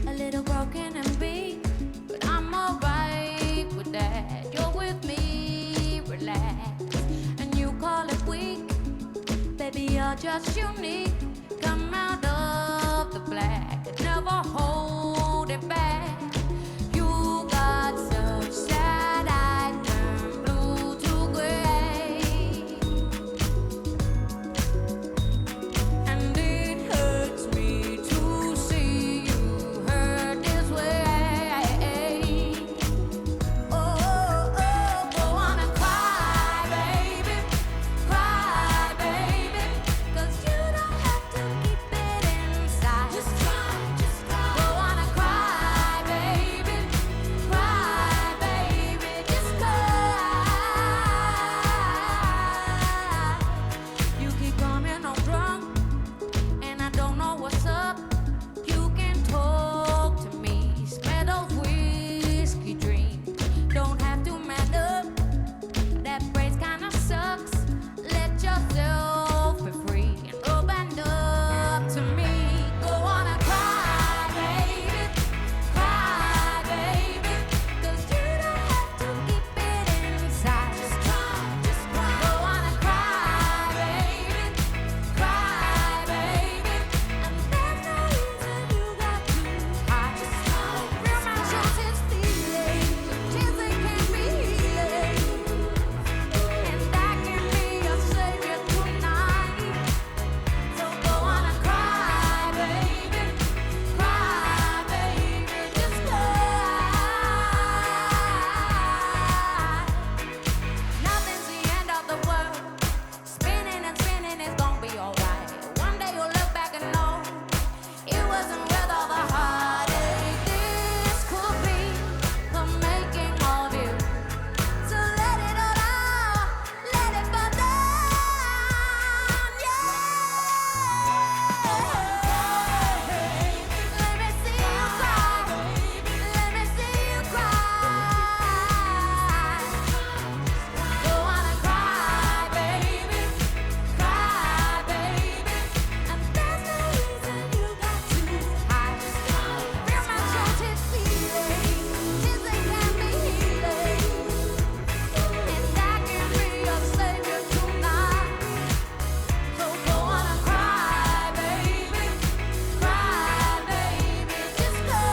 [SPEAKER 11] a little broken and be, but I'm alright with that. You're with me, relax, and you call it weak. Baby, you're just unique. Come out of the black and never hold it back. You got such sad eyes, turn blue to gray. And it hurts me to see you hurt this way. Oh, oh, oh, go on and cry, baby. Cry, baby. 'Cause you don't have to keep it inside. Just cry, just cry. Go on and cry, baby. Cry, baby. Just cry. You keep coming on drunk, and I don't know what's up. You can talk to me, spare those whiskey dreams. Don't have to man up, that phrase kinda sucks. Let yourself be free and open up to me. Go on and cry, baby. Cry, baby. 'Cause you don't have to keep it inside. Just cry, just cry. Go on and cry, baby. Cry, baby. And there's no reason you got to hide. Just cry. Real man shows his feelings. Tears they can be healing. And I can be your savior tonight. So go on and cry, baby. Cry, baby. Just cry. Nothing's the end of the world. Spinning and spinning is gonna be alright. One day you'll look back and know it wasn't worth all the heartache. This could be the making of you. So let it all out, let it fall down, yeah. Let me see you cry, let me see you cry. Go on and cry, baby. Cry, baby. And there's no reason you got to hide. Real man shows his feelings. Tears they can be healing. And I can be your savior tonight. So go on and cry, baby. Cry, baby. Just cry.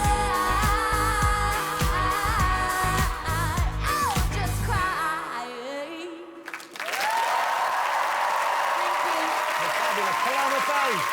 [SPEAKER 11] Oh, just cry.
[SPEAKER 1] The fabulous Paloma Faith.